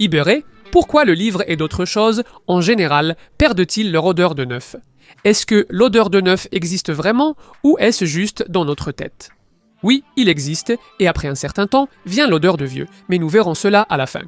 Ibéré, pourquoi le livre et d'autres choses, en général, perdent-ils leur odeur de neuf? Est-ce que l'odeur de neuf existe vraiment ou est-ce juste dans notre tête? Oui, il existe, et après un certain temps, vient l'odeur de vieux, mais nous verrons cela à la fin.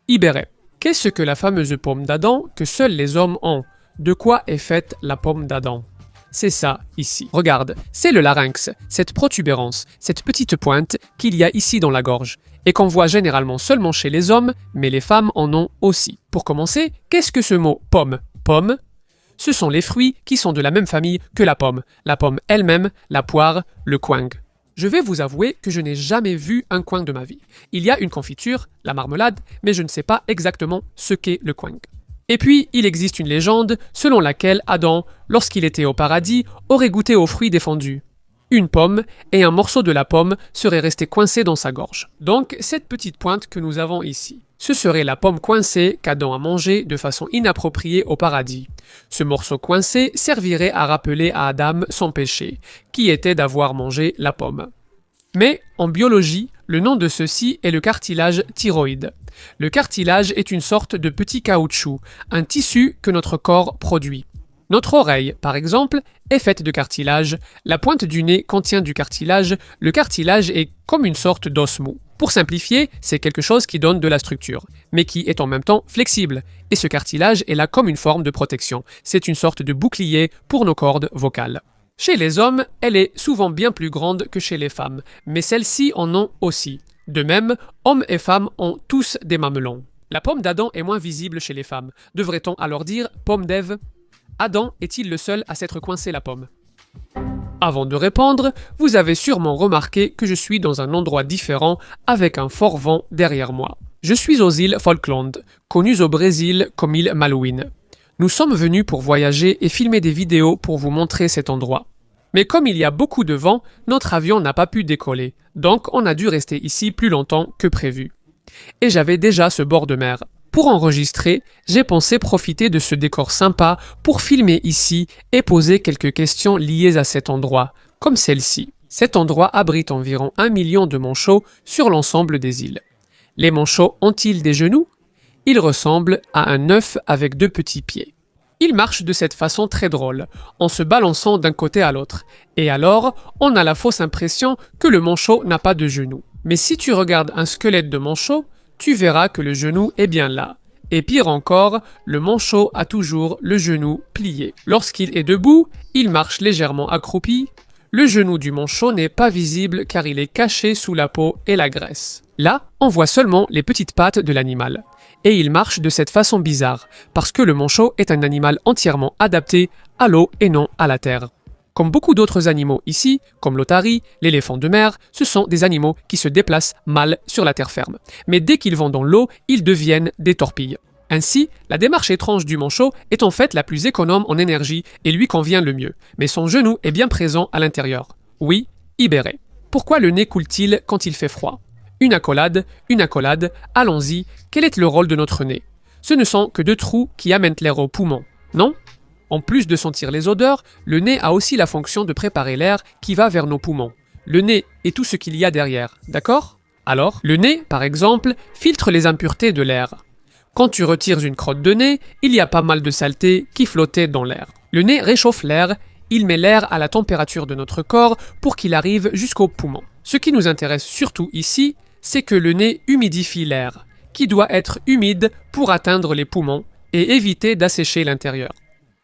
Ibéré, qu'est-ce que la fameuse pomme d'Adam que seuls les hommes ont? De quoi est faite la pomme d'Adam? C'est ça, ici. Regarde, c'est le larynx, cette protubérance, cette petite pointe qu'il y a ici dans la gorge, et qu'on voit généralement seulement chez les hommes, mais les femmes en ont aussi. Pour commencer, qu'est-ce que ce mot pomme? Pomme? Ce sont les fruits qui sont de la même famille que la pomme elle-même, la poire, le coing. Je vais vous avouer que je n'ai jamais vu un coing de ma vie. Il y a une confiture, la marmelade, mais je ne sais pas exactement ce qu'est le coing. Et puis, il existe une légende selon laquelle Adam, lorsqu'il était au paradis, aurait goûté aux fruits défendus. Une pomme, et un morceau de la pomme serait resté coincé dans sa gorge. Donc, cette petite pointe que nous avons ici, ce serait la pomme coincée qu'Adam a mangée de façon inappropriée au paradis. Ce morceau coincé servirait à rappeler à Adam son péché, qui était d'avoir mangé la pomme. Mais, en biologie, le nom de ceci est le cartilage thyroïde. Le cartilage est une sorte de petit caoutchouc, un tissu que notre corps produit. Notre oreille, par exemple, est faite de cartilage, la pointe du nez contient du cartilage, le cartilage est comme une sorte d'os mou. Pour simplifier, c'est quelque chose qui donne de la structure, mais qui est en même temps flexible, et ce cartilage est là comme une forme de protection, c'est une sorte de bouclier pour nos cordes vocales. Chez les hommes, elle est souvent bien plus grande que chez les femmes, mais celles-ci en ont aussi. De même, hommes et femmes ont tous des mamelons. La pomme d'Adam est moins visible chez les femmes. Devrait-on alors dire pomme d'Ève? Adam est-il le seul à s'être coincé la pomme? Avant de répondre, vous avez sûrement remarqué que je suis dans un endroit différent avec un fort vent derrière moi. Je suis aux îles Falkland, connues au Brésil comme île Malouine. Nous sommes venus pour voyager et filmer des vidéos pour vous montrer cet endroit. Mais comme il y a beaucoup de vent, notre avion n'a pas pu décoller, donc on a dû rester ici plus longtemps que prévu. Et j'avais déjà ce bord de mer. Pour enregistrer, j'ai pensé profiter de ce décor sympa pour filmer ici et poser quelques questions liées à cet endroit, comme celle-ci. Cet endroit abrite environ 1 million de manchots sur l'ensemble des îles. Les manchots ont-ils des genoux? Ils ressemblent à un œuf avec 2 petits pieds. Ils marchent de cette façon très drôle, en se balançant d'un côté à l'autre. Et alors, on a la fausse impression que le manchot n'a pas de genoux. Mais si tu regardes un squelette de manchot, tu verras que le genou est bien là. Et pire encore, le manchot a toujours le genou plié. Lorsqu'il est debout, il marche légèrement accroupi. Le genou du manchot n'est pas visible car il est caché sous la peau et la graisse. Là, on voit seulement les petites pattes de l'animal. Et il marche de cette façon bizarre, parce que le manchot est un animal entièrement adapté à l'eau et non à la terre. Comme beaucoup d'autres animaux ici, comme l'otarie, l'éléphant de mer, ce sont des animaux qui se déplacent mal sur la terre ferme. Mais dès qu'ils vont dans l'eau, ils deviennent des torpilles. Ainsi, la démarche étrange du manchot est en fait la plus économe en énergie et lui convient le mieux. Mais son genou est bien présent à l'intérieur. Oui, Ibéré. Pourquoi le nez coule-t-il quand il fait froid? Une accolade, allons-y, quel est le rôle de notre nez? Ce ne sont que 2 trous qui amènent l'air aux poumons, non? En plus de sentir les odeurs, le nez a aussi la fonction de préparer l'air qui va vers nos poumons. Le nez est tout ce qu'il y a derrière, d'accord? Alors, le nez, par exemple, filtre les impuretés de l'air. Quand tu retires une crotte de nez, il y a pas mal de saleté qui flottait dans l'air. Le nez réchauffe l'air, il met l'air à la température de notre corps pour qu'il arrive jusqu'aux poumons. Ce qui nous intéresse surtout ici, c'est que le nez humidifie l'air, qui doit être humide pour atteindre les poumons et éviter d'assécher l'intérieur.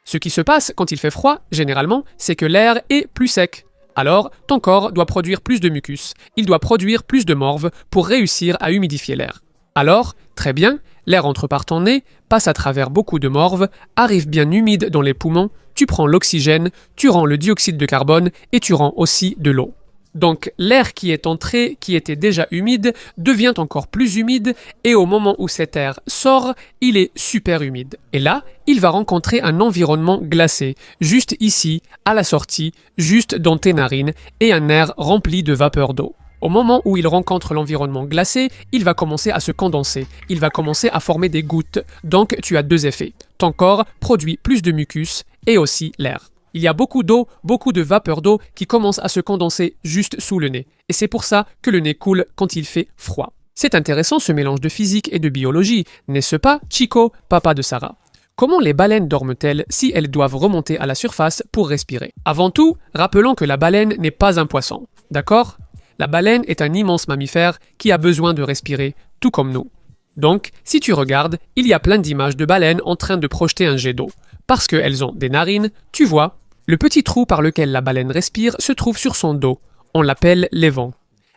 Ce qui se passe quand il fait froid, généralement, c'est que l'air est plus sec. Alors, ton corps doit produire plus de mucus, il doit produire plus de morve pour réussir à humidifier l'air. Alors, très bien, l'air entre par ton nez, passe à travers beaucoup de morve, arrive bien humide dans les poumons, tu prends l'oxygène, tu rends le dioxyde de carbone et tu rends aussi de l'eau. Donc l'air qui est entré, qui était déjà humide, devient encore plus humide et au moment où cet air sort, il est super humide. Et là, il va rencontrer un environnement glacé, juste ici, à la sortie, juste dans tes narines, et un air rempli de vapeur d'eau. Au moment où il rencontre l'environnement glacé, il va commencer à se condenser, il va commencer à former des gouttes, donc tu as 2 effets. Ton corps produit plus de mucus et aussi l'air. Il y a beaucoup d'eau, beaucoup de vapeur d'eau qui commence à se condenser juste sous le nez. Et c'est pour ça que le nez coule quand il fait froid. C'est intéressant ce mélange de physique et de biologie, n'est-ce pas, Chico, papa de Sarah? Comment les baleines dorment-elles si elles doivent remonter à la surface pour respirer? Avant tout, rappelons que la baleine n'est pas un poisson, d'accord? La baleine est un immense mammifère qui a besoin de respirer, tout comme nous. Donc, si tu regardes, il y a plein d'images de baleines en train de projeter un jet d'eau. Parce qu'elles ont des narines, tu vois, le petit trou par lequel la baleine respire se trouve sur son dos. On l'appelle l'évent.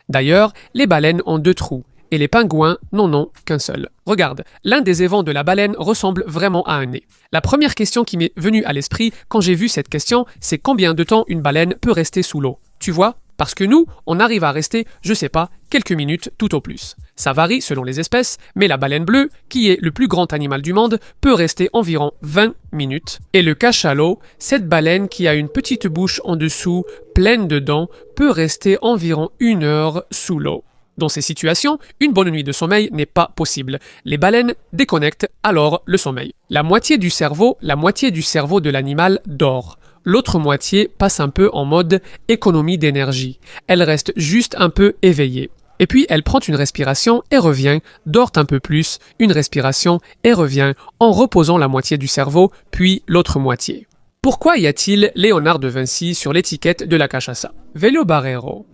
D'ailleurs, les baleines ont 2 trous. Et les pingouins n'en ont qu'un seul. Regarde, l'un des évents de la baleine ressemble vraiment à un nez. La première question qui m'est venue à l'esprit quand j'ai vu cette question, c'est combien de temps une baleine peut rester sous l'eau? Tu vois? Parce que nous, on arrive à rester, je sais pas, quelques minutes tout au plus. Ça varie selon les espèces, mais la baleine bleue, qui est le plus grand animal du monde, peut rester environ 20 minutes. Et le cachalot, cette baleine qui a une petite bouche en dessous, pleine de dents, peut rester environ 1 heure sous l'eau. Dans ces situations, une bonne nuit de sommeil n'est pas possible. Les baleines déconnectent alors le sommeil. La moitié du cerveau de l'animal dort. L'autre moitié passe un peu en mode économie d'énergie. Elle reste juste un peu éveillée. Et puis elle prend une respiration et revient, dort un peu plus, une respiration et revient, en reposant la moitié du cerveau, puis l'autre moitié. Pourquoi y a-t-il Léonard de Vinci sur l'étiquette de la cachaça? Vélo Barrero.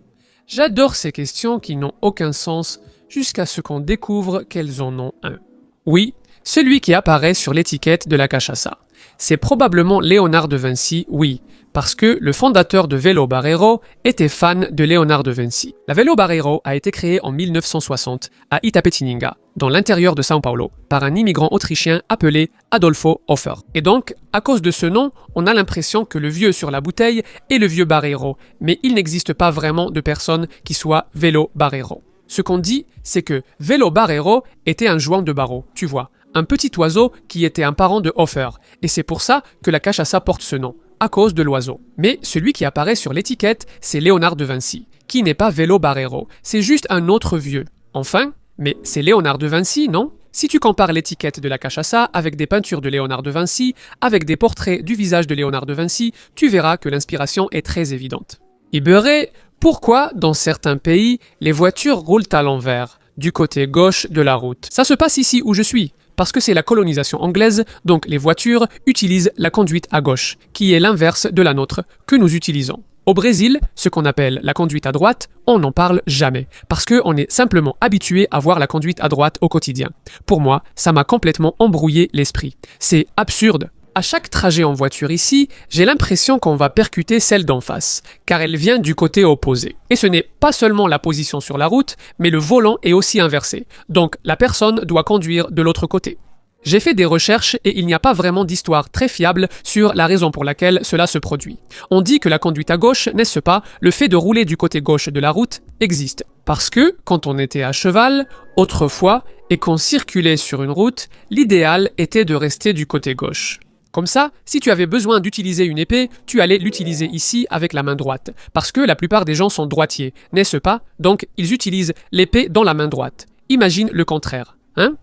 J'adore ces questions qui n'ont aucun sens jusqu'à ce qu'on découvre qu'elles en ont un. Oui, celui qui apparaît sur l'étiquette de la cachaça. C'est probablement Léonard de Vinci, oui, parce que le fondateur de Vélo Barrero était fan de Léonard de Vinci. La Vélo Barrero a été créée en 1960 à Itapetininga, dans l'intérieur de São Paulo, par un immigrant autrichien appelé Adolfo Hofer. Et donc, à cause de ce nom, on a l'impression que le vieux sur la bouteille est le vieux Barrero, mais il n'existe pas vraiment de personne qui soit Vélo Barrero. Ce qu'on dit, c'est que Vélo Barrero était un joueur de barreau, tu vois, un petit oiseau qui était un parent de Hofer, et c'est pour ça que la cachaça porte ce nom, à cause de l'oiseau. Mais celui qui apparaît sur l'étiquette, c'est Léonard de Vinci, qui n'est pas Vélo Barrero, c'est juste un autre vieux. Enfin, mais c'est Léonard de Vinci, non? Si tu compares l'étiquette de la cachaça avec des peintures de Léonard de Vinci, avec des portraits du visage de Léonard de Vinci, tu verras que l'inspiration est très évidente. Iberé, pourquoi dans certains pays, les voitures roulent à l'envers, du côté gauche de la route? Ça se passe ici où je suis. Parce que c'est la colonisation anglaise, donc les voitures utilisent la conduite à gauche, qui est l'inverse de la nôtre, que nous utilisons. Au Brésil, ce qu'on appelle la conduite à droite, on n'en parle jamais, parce qu'on est simplement habitué à voir la conduite à droite au quotidien. Pour moi, ça m'a complètement embrouillé l'esprit. C'est absurde. À chaque trajet en voiture ici, j'ai l'impression qu'on va percuter celle d'en face, car elle vient du côté opposé. Et ce n'est pas seulement la position sur la route, mais le volant est aussi inversé. Donc la personne doit conduire de l'autre côté. J'ai fait des recherches et il n'y a pas vraiment d'histoire très fiable sur la raison pour laquelle cela se produit. On dit que la conduite à gauche, n'est-ce pas, le fait de rouler du côté gauche de la route, existe. Parce que, quand on était à cheval, autrefois, et qu'on circulait sur une route, l'idéal était de rester du côté gauche. Comme ça, si tu avais besoin d'utiliser une épée, tu allais l'utiliser ici avec la main droite. Parce que la plupart des gens sont droitiers, n'est-ce pas? Donc, ils utilisent l'épée dans la main droite. Imagine le contraire, hein?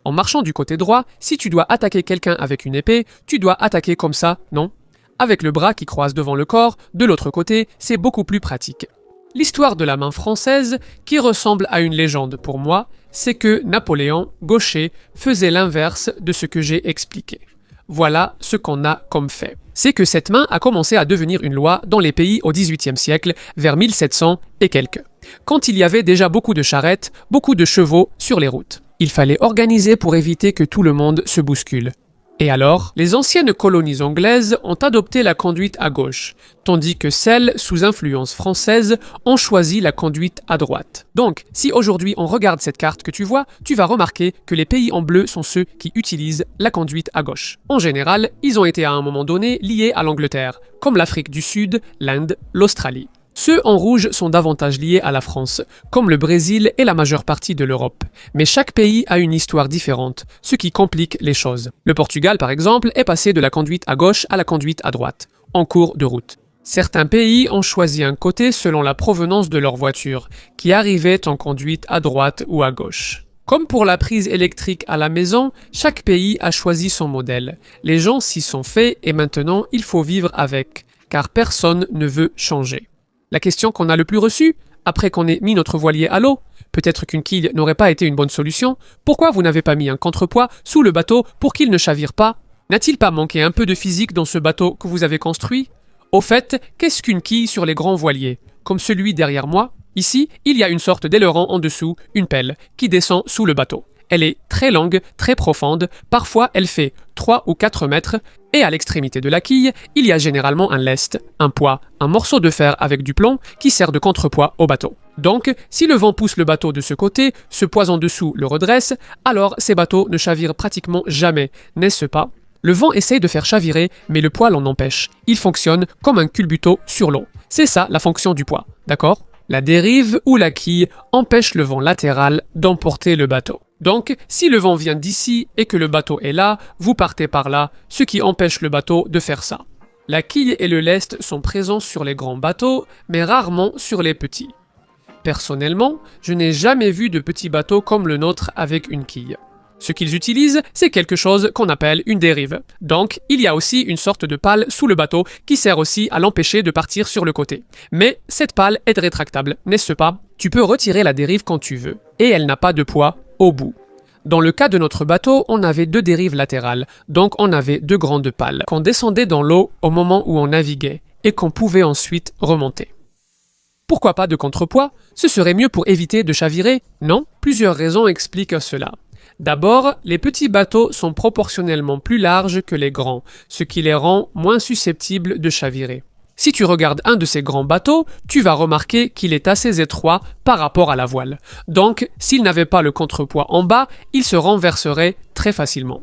En marchant du côté droit, si tu dois attaquer quelqu'un avec une épée, tu dois attaquer comme ça, non? Avec le bras qui croise devant le corps, de l'autre côté, c'est beaucoup plus pratique. L'histoire de la main française, qui ressemble à une légende pour moi, c'est que Napoléon, gaucher, faisait l'inverse de ce que j'ai expliqué. Voilà ce qu'on a comme fait. C'est que cette main a commencé à devenir une loi dans les pays au XVIIIe siècle, vers 1700 et quelques. Quand il y avait déjà beaucoup de charrettes, beaucoup de chevaux sur les routes. Il fallait organiser pour éviter que tout le monde se bouscule. Et alors, les anciennes colonies anglaises ont adopté la conduite à gauche, tandis que celles sous influence française ont choisi la conduite à droite. Donc, si aujourd'hui on regarde cette carte que tu vois, tu vas remarquer que les pays en bleu sont ceux qui utilisent la conduite à gauche. En général, ils ont été à un moment donné liés à l'Angleterre, comme l'Afrique du Sud, l'Inde, l'Australie. Ceux en rouge sont davantage liés à la France, comme le Brésil et la majeure partie de l'Europe. Mais chaque pays a une histoire différente, ce qui complique les choses. Le Portugal, par exemple, est passé de la conduite à gauche à la conduite à droite, en cours de route. Certains pays ont choisi un côté selon la provenance de leur voiture, qui arrivait en conduite à droite ou à gauche. Comme pour la prise électrique à la maison, chaque pays a choisi son modèle. Les gens s'y sont faits et maintenant il faut vivre avec, car personne ne veut changer. La question qu'on a le plus reçue, après qu'on ait mis notre voilier à l'eau, Peut-être qu'une quille n'aurait pas été une bonne solution. Pourquoi vous n'avez pas mis un contrepoids sous le bateau pour qu'il ne chavire pas? N'a-t-il pas manqué un peu de physique dans ce bateau que vous avez construit? Au fait, qu'est-ce qu'une quille sur les grands voiliers? Comme celui derrière moi? Ici, il y a une sorte d'aileron en dessous, une pelle, qui descend sous le bateau. Elle est très longue, très profonde, parfois elle fait 3 ou 4 mètres, et à l'extrémité de la quille, il y a généralement un lest, un poids, un morceau de fer avec du plomb qui sert de contrepoids au bateau. Donc, si le vent pousse le bateau de ce côté, ce poids en dessous le redresse, alors ces bateaux ne chavirent pratiquement jamais, n'est-ce pas? Le vent essaye de faire chavirer, mais le poids l'en empêche. Il fonctionne comme un culbuto sur l'eau. C'est ça la fonction du poids, d'accord? La dérive ou la quille empêche le vent latéral d'emporter le bateau. Donc, si le vent vient d'ici et que le bateau est là, vous partez par là, ce qui empêche le bateau de faire ça. La quille et le lest sont présents sur les grands bateaux, mais rarement sur les petits. Personnellement, je n'ai jamais vu de petit bateau comme le nôtre avec une quille. Ce qu'ils utilisent, c'est quelque chose qu'on appelle une dérive. Donc, il y a aussi une sorte de pale sous le bateau qui sert aussi à l'empêcher de partir sur le côté. Mais cette pale est rétractable, n'est-ce pas? Tu peux retirer la dérive quand tu veux, et elle n'a pas de poids au bout. Dans le cas de notre bateau, on avait 2 dérives latérales, donc on avait 2 grandes pales qu'on descendait dans l'eau au moment où on naviguait, et qu'on pouvait ensuite remonter. Pourquoi pas de contrepoids? Ce serait mieux pour éviter de chavirer, non? Plusieurs raisons expliquent cela. D'abord, les petits bateaux sont proportionnellement plus larges que les grands, ce qui les rend moins susceptibles de chavirer. Si tu regardes un de ces grands bateaux, tu vas remarquer qu'il est assez étroit par rapport à la voile. Donc, s'il n'avait pas le contrepoids en bas, il se renverserait très facilement.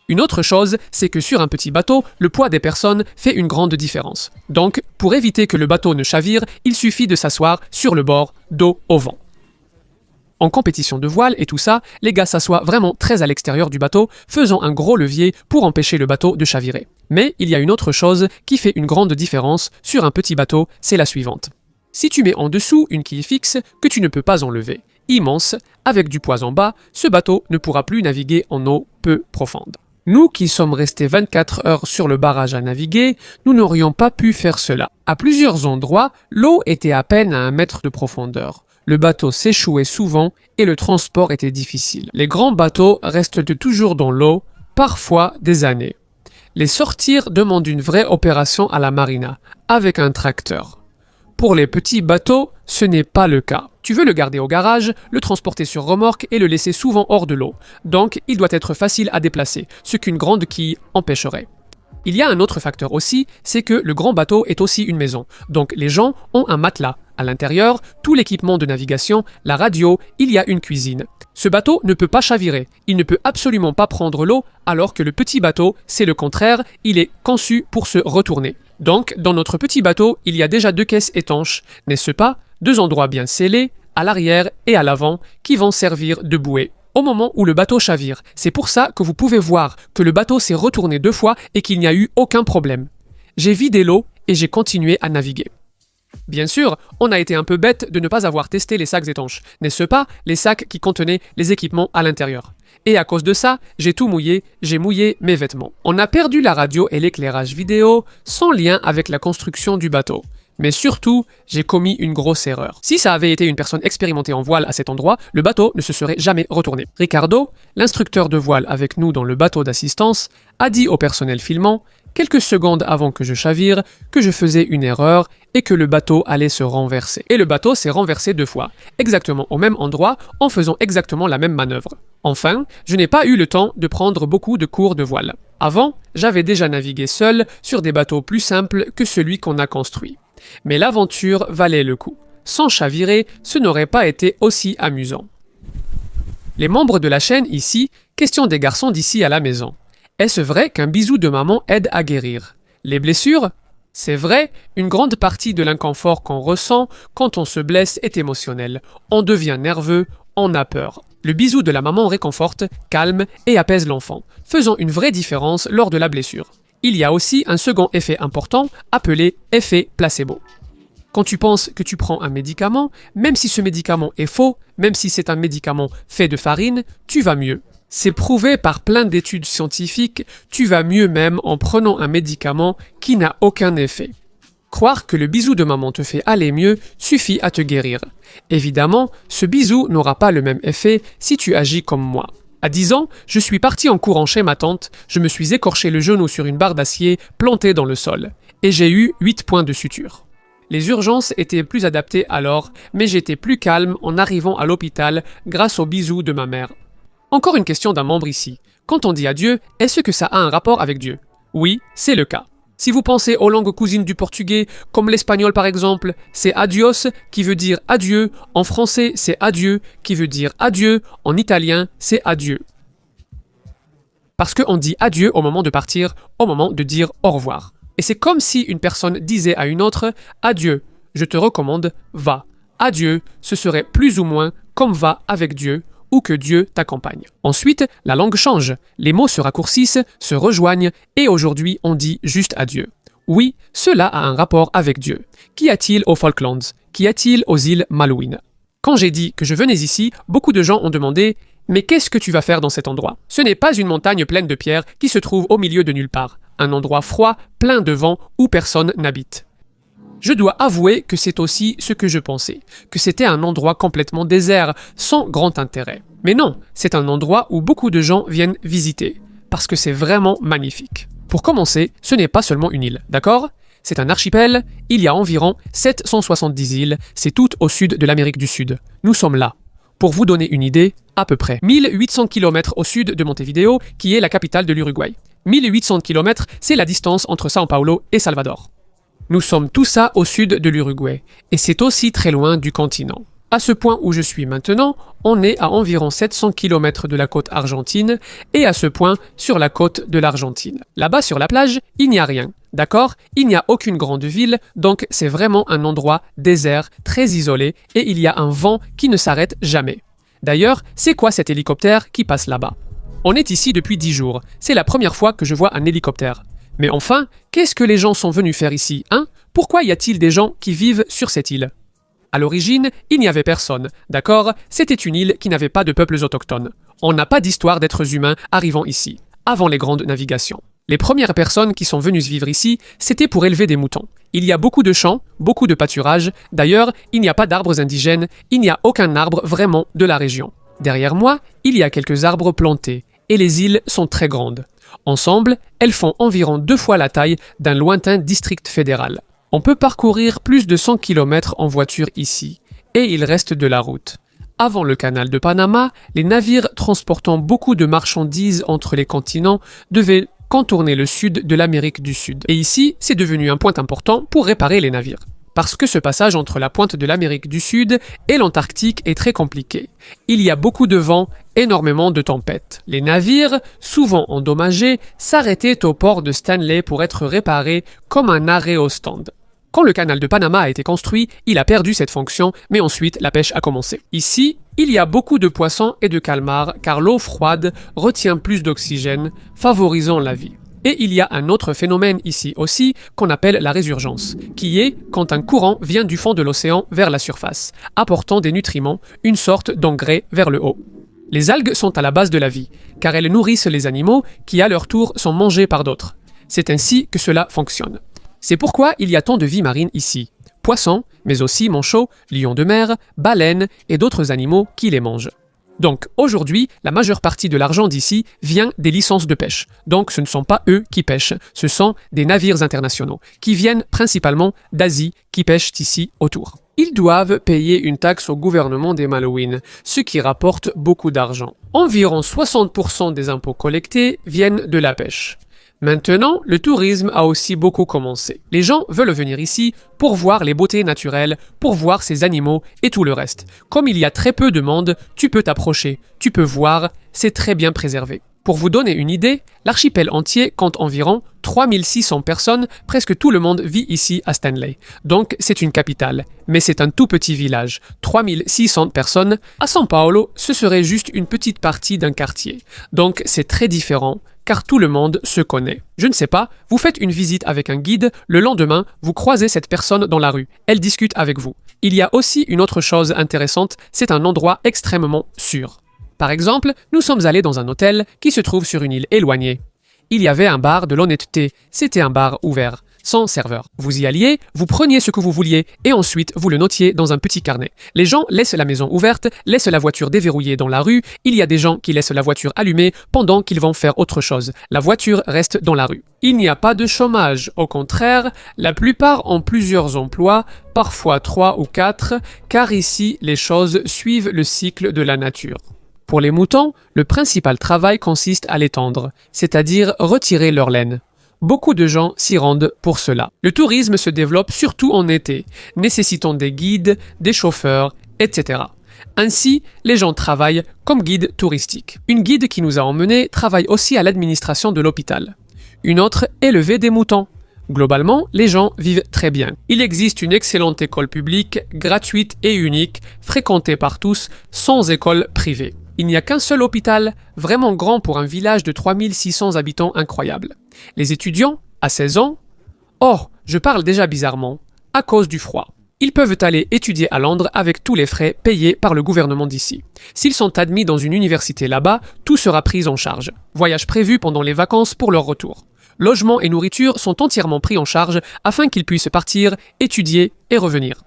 Une autre chose, c'est que sur un petit bateau, le poids des personnes fait une grande différence. Donc, pour éviter que le bateau ne chavire, il suffit de s'asseoir sur le bord, dos au vent. En compétition de voile et tout ça, les gars s'assoient vraiment très à l'extérieur du bateau, faisant un gros levier pour empêcher le bateau de chavirer. Mais il y a une autre chose qui fait une grande différence sur un petit bateau, c'est la suivante. Si tu mets en dessous une quille fixe que tu ne peux pas enlever, immense, avec du poids en bas, ce bateau ne pourra plus naviguer en eau peu profonde. Nous qui sommes restés 24 heures sur le barrage à naviguer, nous n'aurions pas pu faire cela. À plusieurs endroits, l'eau était à peine à 1 mètre de profondeur. Le bateau s'échouait souvent et le transport était difficile. Les grands bateaux restent toujours dans l'eau, parfois des années. Les sortir demande une vraie opération à la marina, avec un tracteur. Pour les petits bateaux, ce n'est pas le cas. Tu veux le garder au garage, le transporter sur remorque et le laisser souvent hors de l'eau. Donc, il doit être facile à déplacer, ce qu'une grande quille empêcherait. Il y a un autre facteur aussi, c'est que le grand bateau est aussi une maison. Donc les gens ont un matelas. À l'intérieur, tout l'équipement de navigation, la radio, il y a une cuisine. Ce bateau ne peut pas chavirer. Il ne peut absolument pas prendre l'eau, alors que le petit bateau, c'est le contraire, il est conçu pour se retourner. Donc, dans notre petit bateau, il y a déjà 2 caisses étanches, n'est-ce pas? 2 endroits bien scellés, à l'arrière et à l'avant, qui vont servir de bouée au moment où le bateau chavire. C'est pour ça que vous pouvez voir que le bateau s'est retourné 2 fois et qu'il n'y a eu aucun problème. J'ai vidé l'eau et j'ai continué à naviguer. Bien sûr, on a été un peu bête de ne pas avoir testé les sacs étanches, n'est-ce pas? Les sacs qui contenaient les équipements à l'intérieur. Et à cause de ça, j'ai tout mouillé, j'ai mouillé mes vêtements. On a perdu la radio et l'éclairage vidéo sans lien avec la construction du bateau. Mais surtout, j'ai commis une grosse erreur. Si ça avait été une personne expérimentée en voile à cet endroit, le bateau ne se serait jamais retourné. Ricardo, l'instructeur de voile avec nous dans le bateau d'assistance, a dit au personnel filmant, quelques secondes avant que je chavire, que je faisais une erreur et que le bateau allait se renverser. Et le bateau s'est renversé 2 fois, exactement au même endroit, en faisant exactement la même manœuvre. Enfin, je n'ai pas eu le temps de prendre beaucoup de cours de voile. Avant, j'avais déjà navigué seul sur des bateaux plus simples que celui qu'on a construit. Mais l'aventure valait le coup. Sans chavirer, ce n'aurait pas été aussi amusant. Les membres de la chaîne ici, question des garçons d'ici à la maison. Est-ce vrai qu'un bisou de maman aide à guérir? Les blessures? C'est vrai, une grande partie de l'inconfort qu'on ressent quand on se blesse est émotionnel. On devient nerveux, on a peur. Le bisou de la maman réconforte, calme et apaise l'enfant, faisant une vraie différence lors de la blessure. Il y a aussi un second effet important, appelé effet placebo. Quand tu penses que tu prends un médicament, même si ce médicament est faux, même si c'est un médicament fait de farine, tu vas mieux. C'est prouvé par plein d'études scientifiques, tu vas mieux même en prenant un médicament qui n'a aucun effet. Croire que le bisou de maman te fait aller mieux suffit à te guérir. Évidemment, ce bisou n'aura pas le même effet si tu agis comme moi. À 10 ans, je suis parti en courant chez ma tante, je me suis écorché le genou sur une barre d'acier plantée dans le sol, et j'ai eu 8 points de suture. Les urgences étaient plus adaptées alors, mais j'étais plus calme en arrivant à l'hôpital grâce au bisou de ma mère. Encore une question d'un membre ici. Quand on dit adieu, est-ce que ça a un rapport avec Dieu? Oui, c'est le cas. Si vous pensez aux langues cousines du portugais, comme l'espagnol par exemple, c'est adios qui veut dire adieu, en français c'est adieu qui veut dire adieu, en italien c'est adieu. Parce qu'on dit adieu au moment de partir, au moment de dire au revoir. Et c'est comme si une personne disait à une autre « Adieu, je te recommande, va. Adieu, ce serait plus ou moins comme va avec Dieu ou que Dieu t'accompagne. » Ensuite, la langue change, les mots se raccourcissent, se rejoignent et aujourd'hui on dit juste adieu. Oui, cela a un rapport avec Dieu. Qu'y a-t-il aux Falklands? Qu'y a-t-il aux îles Malouines? Quand j'ai dit que je venais ici, beaucoup de gens ont demandé « Mais qu'est-ce que tu vas faire dans cet endroit ?» Ce n'est pas une montagne pleine de pierres qui se trouve au milieu de nulle part. Un endroit froid, plein de vent, où personne n'habite. Je dois avouer que c'est aussi ce que je pensais, que c'était un endroit complètement désert, sans grand intérêt. Mais non, c'est un endroit où beaucoup de gens viennent visiter, parce que c'est vraiment magnifique. Pour commencer, ce n'est pas seulement une île, d'accord? C'est un archipel, il y a environ 770 îles, c'est tout au sud de l'Amérique du Sud. Nous sommes là. Pour vous donner une idée, à peu près 1800 km au sud de Montevideo, qui est la capitale de l'Uruguay. 1800 km, c'est la distance entre São Paulo et Salvador. Nous sommes tout ça au sud de l'Uruguay, et c'est aussi très loin du continent. À ce point où je suis maintenant, on est à environ 700 km de la côte argentine, et à ce point sur la côte de l'Argentine. Là-bas sur la plage, il n'y a rien, d'accord? Il n'y a aucune grande ville, donc c'est vraiment un endroit désert, très isolé, et il y a un vent qui ne s'arrête jamais. D'ailleurs, c'est quoi cet hélicoptère qui passe là-bas? On est ici depuis 10 jours. C'est la première fois que je vois un hélicoptère. Mais enfin, qu'est-ce que les gens sont venus faire ici, hein? Pourquoi y a-t-il des gens qui vivent sur cette île? À l'origine, il n'y avait personne, d'accord? C'était une île qui n'avait pas de peuples autochtones. On n'a pas d'histoire d'êtres humains arrivant ici, avant les grandes navigations. Les premières personnes qui sont venues vivre ici, c'était pour élever des moutons. Il y a beaucoup de champs, beaucoup de pâturages. D'ailleurs, il n'y a pas d'arbres indigènes, il n'y a aucun arbre vraiment de la région. Derrière moi, il y a quelques arbres plantés. Et les îles sont très grandes. Ensemble, elles font environ 2 fois la taille d'un lointain district fédéral. On peut parcourir plus de 100 km en voiture ici, et il reste de la route. Avant le canal de Panama, les navires transportant beaucoup de marchandises entre les continents devaient contourner le sud de l'Amérique du Sud. Et ici, c'est devenu un point important pour réparer les navires. Parce que ce passage entre la pointe de l'Amérique du Sud et l'Antarctique est très compliqué. Il y a beaucoup de vent, énormément de tempêtes. Les navires, souvent endommagés, s'arrêtaient au port de Stanley pour être réparés comme un arrêt au stand. Quand le canal de Panama a été construit, il a perdu cette fonction, mais ensuite la pêche a commencé. Ici, il y a beaucoup de poissons et de calmars car l'eau froide retient plus d'oxygène, favorisant la vie. Et il y a un autre phénomène ici aussi qu'on appelle la résurgence, qui est quand un courant vient du fond de l'océan vers la surface, apportant des nutriments, une sorte d'engrais vers le haut. Les algues sont à la base de la vie, car elles nourrissent les animaux qui à leur tour sont mangés par d'autres. C'est ainsi que cela fonctionne. C'est pourquoi il y a tant de vie marine ici. Poissons, mais aussi manchots, lions de mer, baleines et d'autres animaux qui les mangent. Donc aujourd'hui, la majeure partie de l'argent d'ici vient des licences de pêche. Donc ce ne sont pas eux qui pêchent, ce sont des navires internationaux, qui viennent principalement d'Asie, qui pêchent ici autour. Ils doivent payer une taxe au gouvernement des Malouines, ce qui rapporte beaucoup d'argent. Environ 60% des impôts collectés viennent de la pêche. Maintenant, le tourisme a aussi beaucoup commencé. Les gens veulent venir ici pour voir les beautés naturelles, pour voir ces animaux et tout le reste. Comme il y a très peu de monde, tu peux t'approcher, tu peux voir, c'est très bien préservé. Pour vous donner une idée, l'archipel entier compte environ 3600 personnes, presque tout le monde vit ici à Stanley. Donc c'est une capitale, mais c'est un tout petit village. 3600 personnes. À São Paulo, ce serait juste une petite partie d'un quartier. Donc c'est très différent, car tout le monde se connaît. Je ne sais pas, vous faites une visite avec un guide, le lendemain, vous croisez cette personne dans la rue, elle discute avec vous. Il y a aussi une autre chose intéressante, c'est un endroit extrêmement sûr. Par exemple, nous sommes allés dans un hôtel qui se trouve sur une île éloignée. Il y avait un bar de l'honnêteté, c'était un bar ouvert. sans serveur. Vous y alliez, vous preniez ce que vous vouliez et ensuite vous le notiez dans un petit carnet. Les gens laissent la maison ouverte, laissent la voiture déverrouillée dans la rue, il y a des gens qui laissent la voiture allumée pendant qu'ils vont faire autre chose. La voiture reste dans la rue. Il n'y a pas de chômage, au contraire, la plupart ont plusieurs emplois, parfois 3 ou 4, car ici les choses suivent le cycle de la nature. Pour les moutons, le principal travail consiste à les tondre, c'est-à-dire retirer leur laine. Beaucoup de gens s'y rendent pour cela. Le tourisme se développe surtout en été, nécessitant des guides, des chauffeurs, etc. Ainsi, les gens travaillent comme guides touristiques. Une guide qui nous a emmenés travaille aussi à l'administration de l'hôpital. Une autre élevait des moutons. Globalement, les gens vivent très bien. Il existe une excellente école publique, gratuite et unique, fréquentée par tous, sans école privée. Il n'y a qu'un seul hôpital, vraiment grand pour un village de 3600 habitants incroyable. Les étudiants, à 16 ans, je parle déjà bizarrement, à cause du froid. Ils peuvent aller étudier à Londres avec tous les frais payés par le gouvernement d'ici. S'ils sont admis dans une université là-bas, tout sera pris en charge. Voyage prévu pendant les vacances pour leur retour. Logement et nourriture sont entièrement pris en charge afin qu'ils puissent partir, étudier et revenir.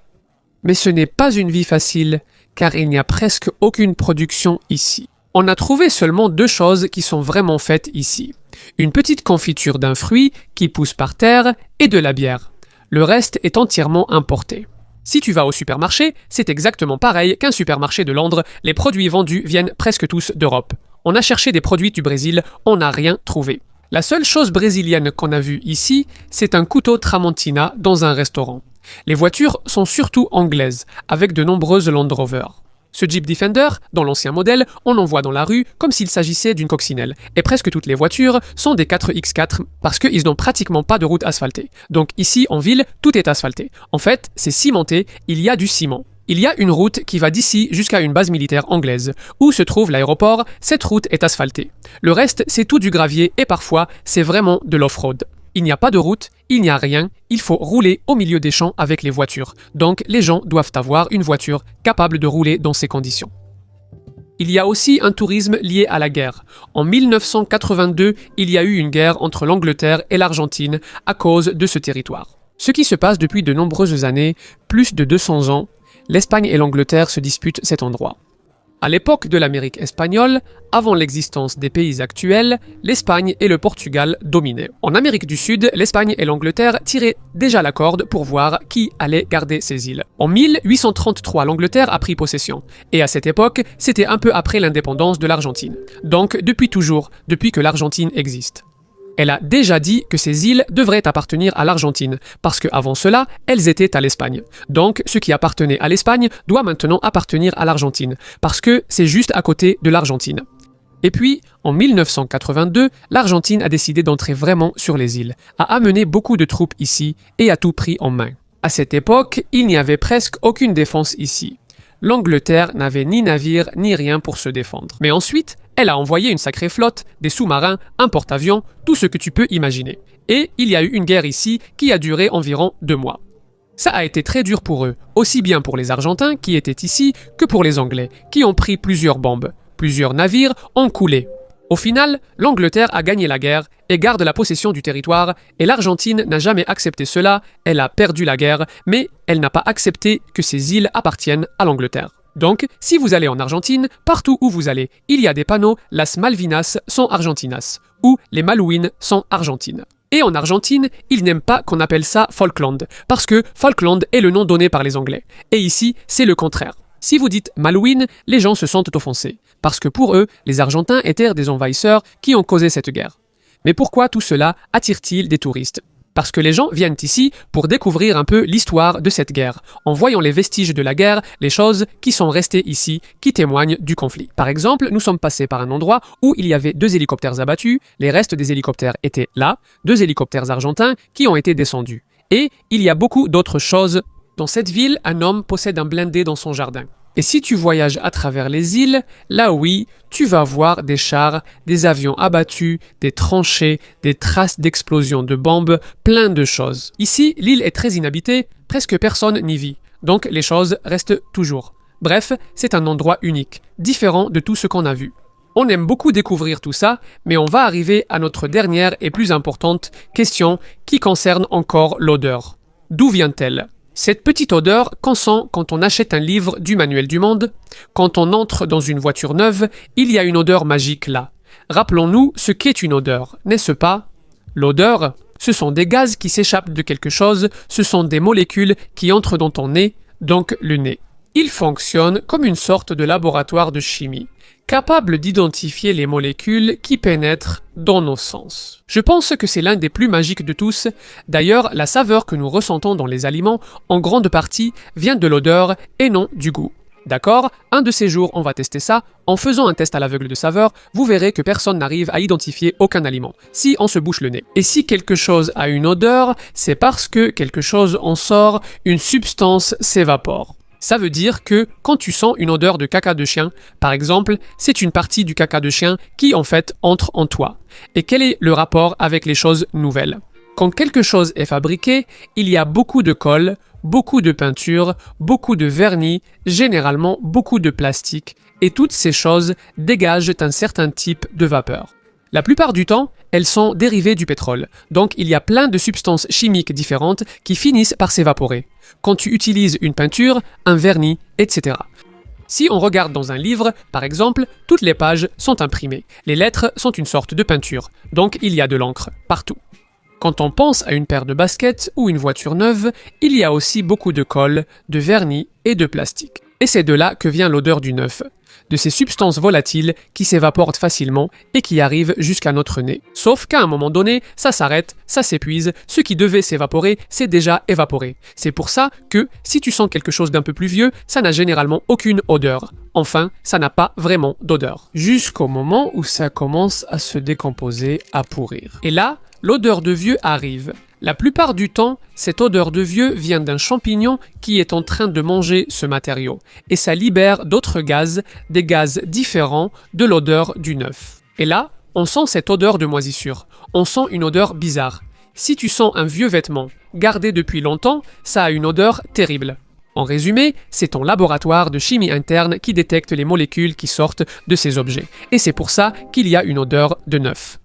Mais ce n'est pas une vie facile, car il n'y a presque aucune production ici. On a trouvé seulement 2 choses qui sont vraiment faites ici. Une petite confiture d'un fruit qui pousse par terre et de la bière. Le reste est entièrement importé. Si tu vas au supermarché, c'est exactement pareil qu'un supermarché de Londres, les produits vendus viennent presque tous d'Europe. On a cherché des produits du Brésil, on n'a rien trouvé. La seule chose brésilienne qu'on a vue ici, c'est un couteau Tramontina dans un restaurant. Les voitures sont surtout anglaises, avec de nombreuses Land Rover. Ce Jeep Defender, dans l'ancien modèle, on en voit dans la rue comme s'il s'agissait d'une coccinelle. Et presque toutes les voitures sont des 4x4 parce qu'ils n'ont pratiquement pas de route asphaltée. Donc ici, en ville, tout est asphalté. En fait, c'est cimenté, il y a du ciment. Il y a une route qui va d'ici jusqu'à une base militaire anglaise. Où se trouve l'aéroport, cette route est asphaltée. Le reste, c'est tout du gravier et parfois, c'est vraiment de l'off-road. Il n'y a pas de route, il n'y a rien, il faut rouler au milieu des champs avec les voitures. Donc les gens doivent avoir une voiture capable de rouler dans ces conditions. Il y a aussi un tourisme lié à la guerre. En 1982, il y a eu une guerre entre l'Angleterre et l'Argentine à cause de ce territoire. Ce qui se passe depuis de nombreuses années, plus de 200 ans, l'Espagne et l'Angleterre se disputent cet endroit. À l'époque de l'Amérique espagnole, avant l'existence des pays actuels, l'Espagne et le Portugal dominaient. En Amérique du Sud, l'Espagne et l'Angleterre tiraient déjà la corde pour voir qui allait garder ces îles. En 1833, l'Angleterre a pris possession. Et à cette époque, c'était un peu après l'indépendance de l'Argentine. Donc depuis toujours, depuis que l'Argentine existe. Elle a déjà dit que ces îles devraient appartenir à l'Argentine, parce qu'avant cela, elles étaient à l'Espagne. Donc, ce qui appartenait à l'Espagne doit maintenant appartenir à l'Argentine, parce que c'est juste à côté de l'Argentine. Et puis, en 1982, l'Argentine a décidé d'entrer vraiment sur les îles, a amené beaucoup de troupes ici et a tout pris en main. À cette époque, il n'y avait presque aucune défense ici. L'Angleterre n'avait ni navire ni rien pour se défendre. Mais ensuite, elle a envoyé une sacrée flotte, des sous-marins, un porte-avions, tout ce que tu peux imaginer. Et il y a eu une guerre ici qui a duré environ 2 mois. Ça a été très dur pour eux, aussi bien pour les Argentins qui étaient ici que pour les Anglais, qui ont pris plusieurs bombes. Plusieurs navires ont coulé. Au final, l'Angleterre a gagné la guerre et garde la possession du territoire, et l'Argentine n'a jamais accepté cela, elle a perdu la guerre, mais elle n'a pas accepté que ces îles appartiennent à l'Angleterre. Donc, si vous allez en Argentine, partout où vous allez, il y a des panneaux « Las Malvinas sont Argentinas » ou « Les Malouines sont Argentines ». Et en Argentine, ils n'aiment pas qu'on appelle ça Falkland, parce que Falkland est le nom donné par les Anglais. Et ici, c'est le contraire. Si vous dites Malouine, les gens se sentent offensés, parce que pour eux, les Argentins étaient des envahisseurs qui ont causé cette guerre. Mais pourquoi tout cela attire-t-il des touristes ? Parce que les gens viennent ici pour découvrir un peu l'histoire de cette guerre, en voyant les vestiges de la guerre, les choses qui sont restées ici, qui témoignent du conflit. Par exemple, nous sommes passés par un endroit où il y avait 2 hélicoptères abattus, les restes des hélicoptères étaient là, 2 hélicoptères argentins qui ont été descendus. Et il y a beaucoup d'autres choses. Dans cette ville, un homme possède un blindé dans son jardin. Et si tu voyages à travers les îles, là oui, tu vas voir des chars, des avions abattus, des tranchées, des traces d'explosions de bombes, plein de choses. Ici, l'île est très inhabitée, presque personne n'y vit, donc les choses restent toujours. Bref, c'est un endroit unique, différent de tout ce qu'on a vu. On aime beaucoup découvrir tout ça, mais on va arriver à notre dernière et plus importante question qui concerne encore l'odeur. D'où vient-elle? Cette petite odeur qu'on sent quand on achète un livre du Manuel du Monde, quand on entre dans une voiture neuve, il y a une odeur magique là. Rappelons-nous ce qu'est une odeur, n'est-ce pas? L'odeur, ce sont des gaz qui s'échappent de quelque chose, ce sont des molécules qui entrent dans ton nez, donc le nez. Il fonctionne comme une sorte de laboratoire de chimie, capable d'identifier les molécules qui pénètrent dans nos sens. Je pense que c'est l'un des plus magiques de tous. D'ailleurs, la saveur que nous ressentons dans les aliments, en grande partie, vient de l'odeur et non du goût. D'accord? Un de ces jours, on va tester ça. En faisant un test à l'aveugle de saveur, vous verrez que personne n'arrive à identifier aucun aliment, si on se bouche le nez. Et si quelque chose a une odeur, c'est parce que quelque chose en sort, une substance s'évapore. Ça veut dire que quand tu sens une odeur de caca de chien, par exemple, c'est une partie du caca de chien qui en fait entre en toi. Et quel est le rapport avec les choses nouvelles? Quand quelque chose est fabriqué, il y a beaucoup de colle, beaucoup de peinture, beaucoup de vernis, généralement beaucoup de plastique, et toutes ces choses dégagent un certain type de vapeur. La plupart du temps, elles sont dérivées du pétrole, donc il y a plein de substances chimiques différentes qui finissent par s'évaporer. Quand tu utilises une peinture, un vernis, etc. Si on regarde dans un livre, par exemple, toutes les pages sont imprimées. Les lettres sont une sorte de peinture, donc il y a de l'encre partout. Quand on pense à une paire de baskets ou une voiture neuve, il y a aussi beaucoup de colle, de vernis et de plastique. Et c'est de là que vient l'odeur du neuf, de ces substances volatiles qui s'évaporent facilement et qui arrivent jusqu'à notre nez. Sauf qu'à un moment donné, ça s'arrête, ça s'épuise, ce qui devait s'évaporer, c'est déjà évaporé. C'est pour ça que, si tu sens quelque chose d'un peu plus vieux, ça n'a généralement aucune odeur. Enfin, ça n'a pas vraiment d'odeur. Jusqu'au moment où ça commence à se décomposer, à pourrir. Et là, l'odeur de vieux arrive. La plupart du temps, cette odeur de vieux vient d'un champignon qui est en train de manger ce matériau, et ça libère d'autres gaz, des gaz différents de l'odeur du neuf. Et là, on sent cette odeur de moisissure, on sent une odeur bizarre. Si tu sens un vieux vêtement, gardé depuis longtemps, ça a une odeur terrible. En résumé, c'est ton laboratoire de chimie interne qui détecte les molécules qui sortent de ces objets, et c'est pour ça qu'il y a une odeur de neuf.